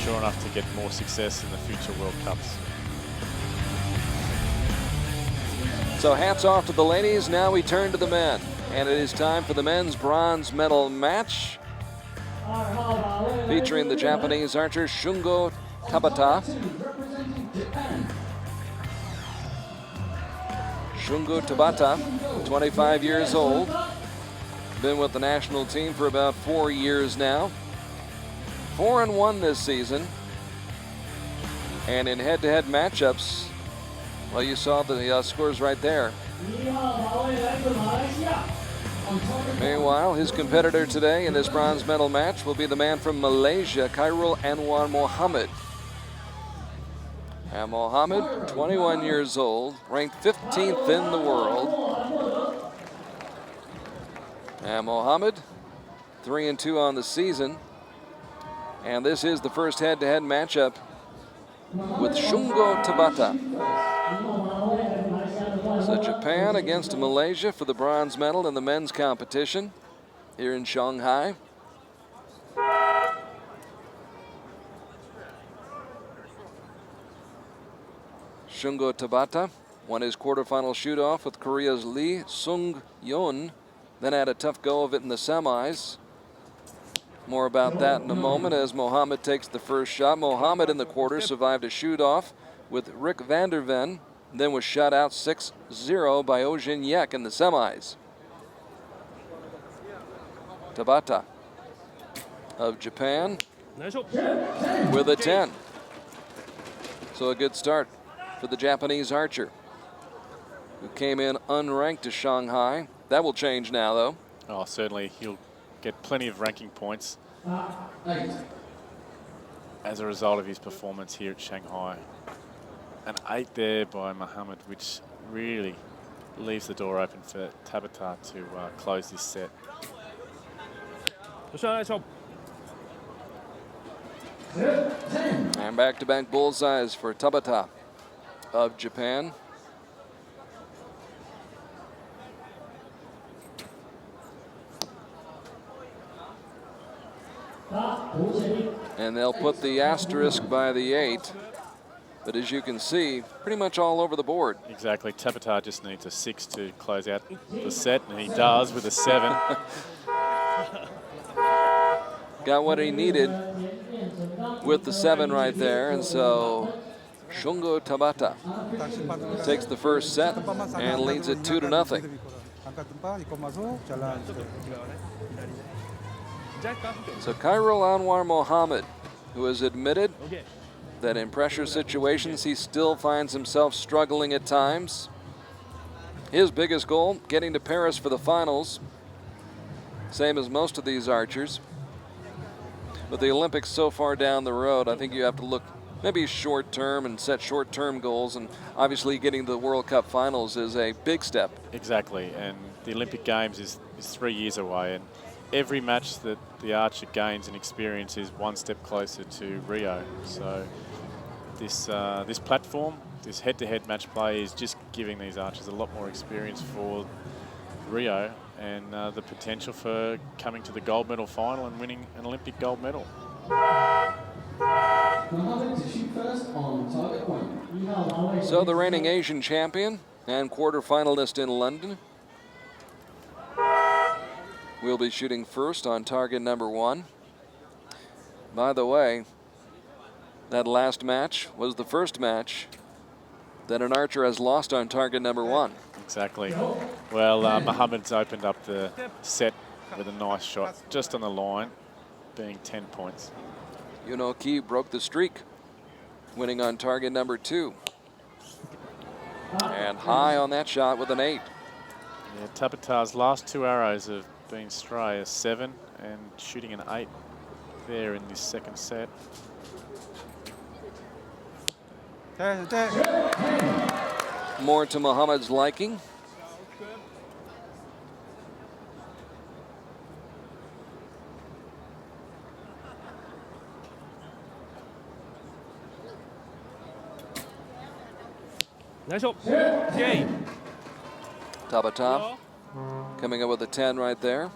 sure enough to get more success in the future World Cups. So hats off to the ladies. Now we turn to the men. And it is time for the men's bronze medal match, featuring the Japanese archer Shungo Tabata. Shungo Tabata, 25 years old. Been with the national team for about 4 years now. 4-1 this season. And in head-to-head matchups, well, you saw the scores right there. Meanwhile, his competitor today in this bronze medal match will be the man from Malaysia, Khairul Anuar Mohamad. And Mohamad, 21 years old, ranked 15th in the world. And Mohamad, 3-2 on the season. And this is the first head-to-head matchup with Shungo Tabata. So Japan against Malaysia for the bronze medal in the men's competition here in Shanghai. Shungo Tabata won his quarterfinal shoot-off with Korea's Lee Sung-yeon, then had a tough go of it in the semis. More about that in a moment as Mohamad takes the first shot. Mohamad in the quarter survived a shoot-off with Rick van der Ven, then was shut out 6-0 by Oh Jin Yek in the semis. Tabata of Japan with a 10. So a good start for the Japanese archer, who came in unranked to Shanghai. That will change now, though. Oh, certainly he'll get plenty of ranking points as a result of his performance here at Shanghai. An 8 there by Mohamad, which really leaves the door open for Tabata to close this set. And back-to-back bullseyes for Tabata of Japan. And they'll put the asterisk by the 8. But as you can see, pretty much all over the board. Exactly. Tabata just needs a 6 to close out the set, and he does with a 7. Got what he needed with the 7 right there, and so Shungo Tabata takes the first set and leads it 2-0. So Khairul Anuar Mohamad, who has admitted that in pressure situations he still finds himself struggling at times. His biggest goal, getting to Paris for the finals, same as most of these archers. But the Olympics so far down the road, I think you have to look maybe short term and set short term goals, and obviously getting to the World Cup finals is a big step. Exactly, and the Olympic Games is 3 years away, and every match that the archer gains in experience is one step closer to Rio. So this platform, this head-to-head match play is just giving these archers a lot more experience for Rio and the potential for coming to the gold medal final and winning an Olympic gold medal. So the reigning Asian champion and quarterfinalist in London will be shooting first on target number 1. By the way, that last match was the first match that an archer has lost on target number 1. Exactly. Well, Mohamad's opened up the set with a nice shot just on the line, being 10 points. Yuno Ki broke the streak, winning on target number 2. And high on that shot with an 8. Yeah, Tabata's last 2 arrows have been stray, a 7 and shooting an 8 there in this second set. More to Mohamad's liking. Tabata coming up with a 10 right there.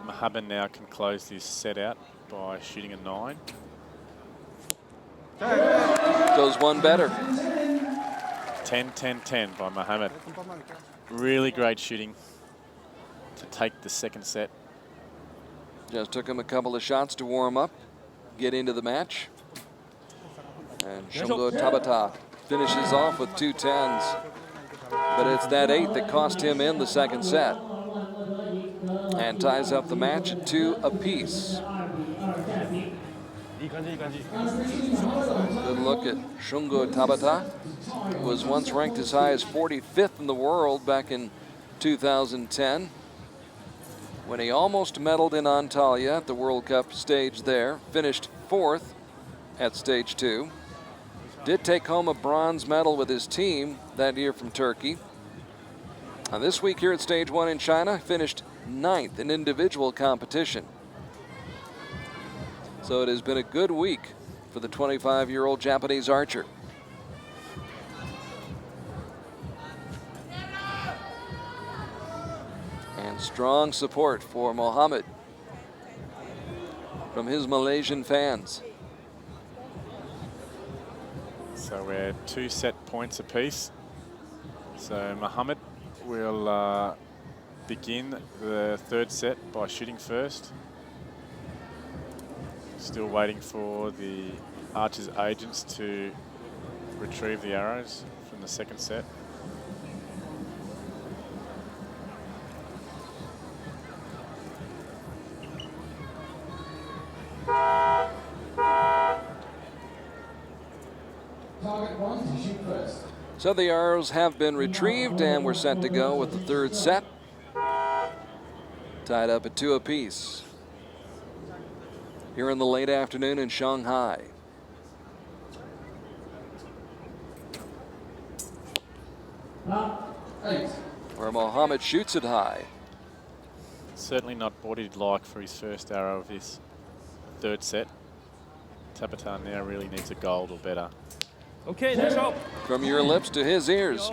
Mohamad now can close this set out by shooting a 9. Goes one better. 10-10-10 by Mohamad. Really great shooting to take the second set. Just took him a couple of shots to warm up, get into the match. And Shungo Tabata finishes off with 2 10s. But it's that 8 that cost him in the second set. And ties up the match at 2 apiece. Good look at Shungo Tabata, who was once ranked as high as 45th in the world back in 2010, when he almost medaled in Antalya at the World Cup stage there, finished 4th at stage 2. Did take home a bronze medal with his team that year from Turkey. And this week here at stage 1 in China, finished 9th in individual competition. So it has been a good week for the 25-year-old Japanese archer. And strong support for Mohamad from his Malaysian fans. So we're 2 set points apiece. So Mohamad will begin the third set by shooting first. Still waiting for the archer's agents to retrieve the arrows from the second set. So the arrows have been retrieved and we're set to go with the third set. Tied up at 2 apiece here in the late afternoon in Shanghai. Where Mohamad shoots it high. Certainly not what he'd like for his first arrow of this third set. Tabata now really needs a gold or better. Okay, nice shot. From your lips to his ears.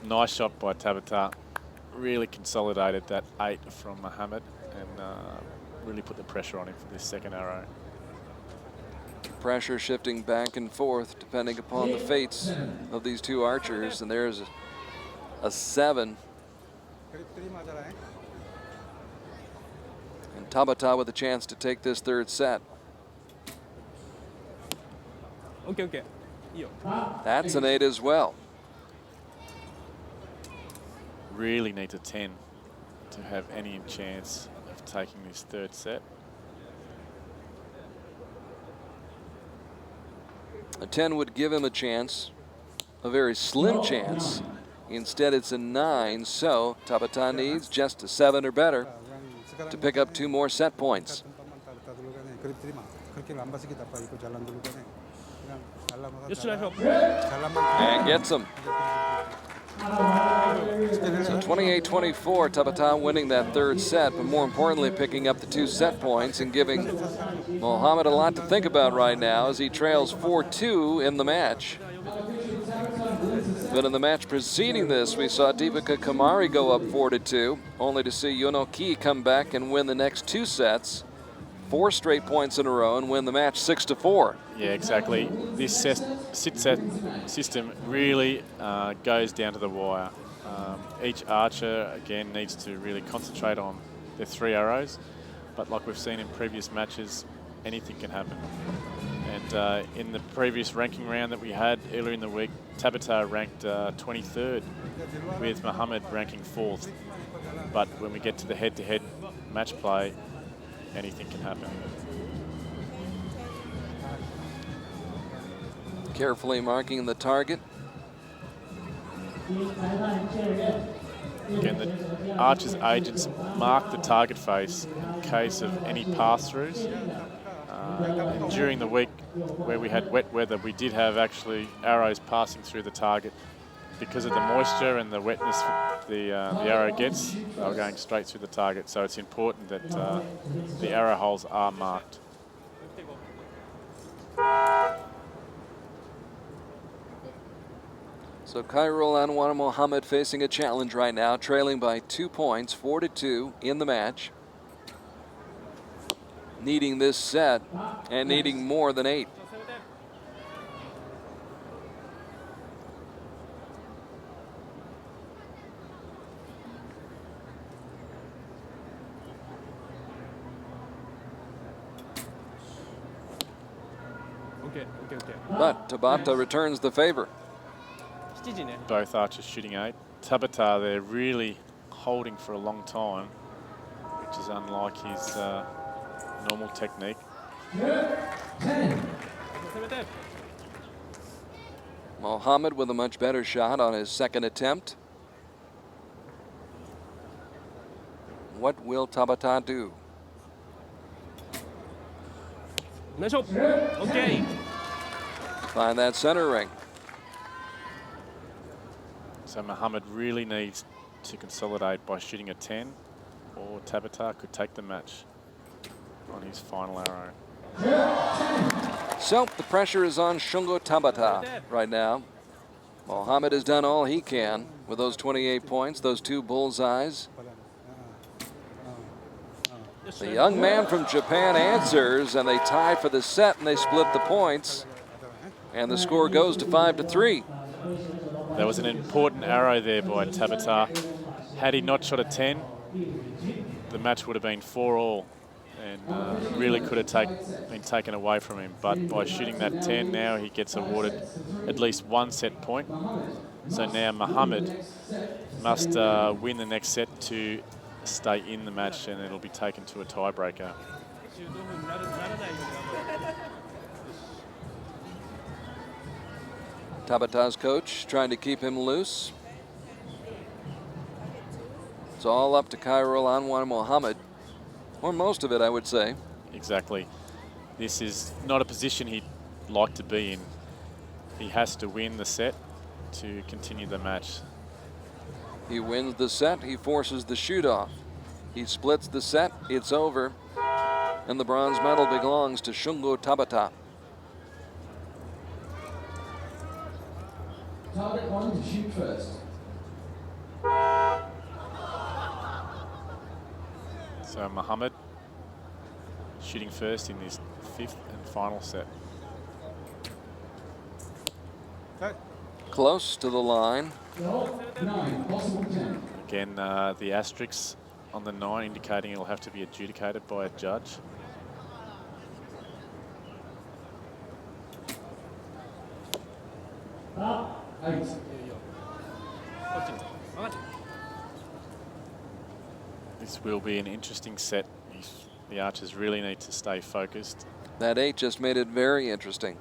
Nice shot by Tabata. Really consolidated that 8 from Mohamad and really put the pressure on him for this second arrow. Pressure shifting back and forth depending upon the fates of these two archers. And there's a 7. And Tabata with a chance to take this third set. Okay. That's an 8 as well. Really needs a 10 to have any chance of taking this third set. A 10 would give him a chance, a very slim chance. Instead, it's a 9, so Tabata needs just a 7 or better to pick up 2 more set points. And gets him. So 28-24, Tabata winning that third set, but more importantly picking up the 2 set points and giving Mohamad a lot to think about right now as he trails 4-2 in the match. But in the match preceding this, we saw Deepika Kumari go up 4-2, only to see Yonoki come back and win the next 2 sets, 4 straight points in a row, and win the match 6-4. Yeah, exactly. This sit-set system really goes down to the wire. Each archer, again, needs to really concentrate on their 3 arrows. But like we've seen in previous matches, anything can happen. And in the previous ranking round that we had earlier in the week, Tabata ranked 23rd, with Mohamad ranking 4th. But when we get to the head-to-head match play, anything can happen. Carefully marking the target. Again, the archer's agents mark the target face in case of any pass-throughs. And during the week where we had wet weather, we did have actually arrows passing through the target. Because of the moisture and the wetness the arrow gets, they were going straight through the target. So it's important that the arrow holes are marked. So Khairul Anuar Mohamad facing a challenge right now, trailing by 2 points, 4-2 in the match. Needing this set and needing more than 8. OK OK OK. But Tabata returns the favor. 7時ね。 Both archers shooting 8. Tabata, they're really holding for a long time, which is unlike his normal technique. 攻めて。 Mohamad with a much better shot on his second attempt. What will Tabata do? ナイスショット。OK。 Find that center ring. So Mohamad really needs to consolidate by shooting a 10, or Tabata could take the match on his final arrow. So the pressure is on Shungo Tabata right now. Mohamad has done all he can with those 28 points, those 2 bullseyes. The young man from Japan answers, and they tie for the set, and they split the points. And the score goes to 5-3. That was an important arrow there by Tabata. Had he not shot a 10, the match would have been 4-all, and really could have been taken away from him. But by shooting that 10, now he gets awarded at least 1 set point. So now Mohamad must win the next set to stay in the match, and it'll be taken to a tiebreaker. Tabata's coach trying to keep him loose. It's all up to Khairul Anuar Mohamad, or most of it, I would say. Exactly. This is not a position he'd like to be in. He has to win the set to continue the match. He wins the set, he forces the shoot off. He splits the set, it's over, and the bronze medal belongs to Shungo Tabata. Target 1 to shoot first. So Mohamad shooting first in this 5th and final set. Close to the line. 9, possible 10. Again, the asterisks on the 9 indicating it'll have to be adjudicated by a judge. Eight. This will be an interesting set if the archers really need to stay focused. That 8 just made it very interesting.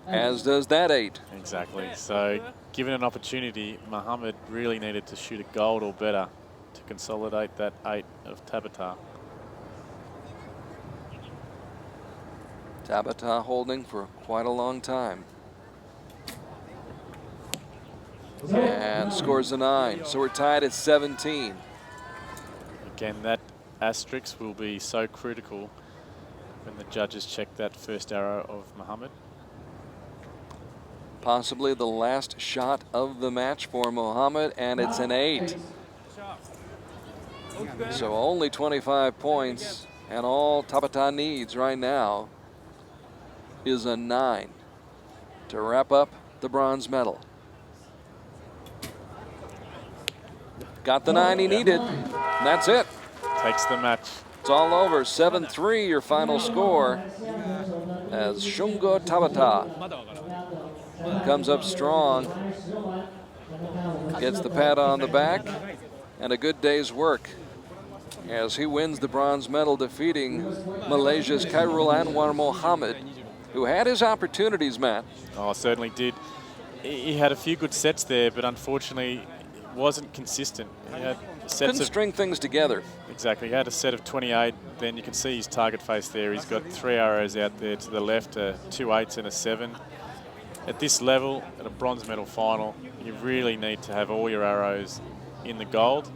As does that 8. Exactly. So given an opportunity, Mohamad really needed to shoot a gold or better to consolidate that 8 of Tabata. Tabata holding for quite a long time. And scores a 9, so we're tied at 17. Again, that asterisk will be so critical when the judges check that first arrow of Mohamad. Possibly the last shot of the match for Mohamad, and it's an 8. So only 25 points, and all Tabata needs right now is a 9 to wrap up the bronze medal. Got the 9 he needed, and that's it. Takes the match. It's all over. 7-3 your final score as Shungo Tabata comes up strong, gets the pat on the back, and a good day's work as he wins the bronze medal, defeating Malaysia's Khairul Anuar Mohamad, who had his opportunities, Matt. Oh, certainly did. He had a few good sets there, but unfortunately wasn't consistent. He had sets Couldn't string things together. Exactly. He had a set of 28. Then you can see his target face there. He's got 3 arrows out there to the left, 2 8s and a 7. At this level, at a bronze medal final, you really need to have all your arrows in the gold.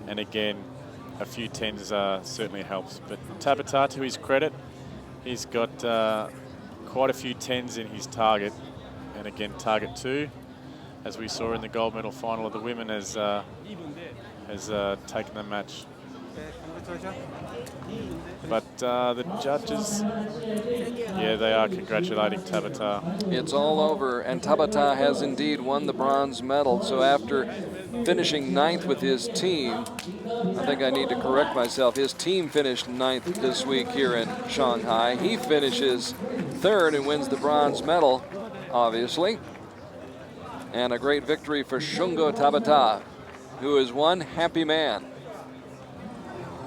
And again, a few 10s certainly helps. But Tabata, to his credit, he's got quite a few 10s in his target. And again, target 2, as we saw in the gold medal final of the women, has taken the match. But the judges, yeah, they are congratulating Tabata. It's all over, and Tabata has indeed won the bronze medal. So after finishing 9th with his team, I think I need to correct myself. His team finished 9th this week here in Shanghai. He finishes 3rd and wins the bronze medal, obviously. And a great victory for Shungo Tabata, who is one happy man.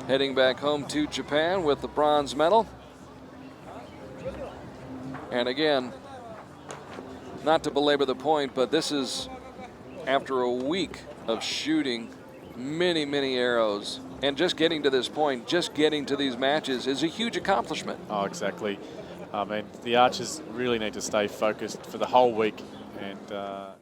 Heading back home to Japan with the bronze medal. And again, not to belabor the point, but this is after a week of shooting many arrows. And just getting to this point, just getting to these matches is a huge accomplishment. Oh, exactly. I mean, the archers really need to stay focused for the whole week. And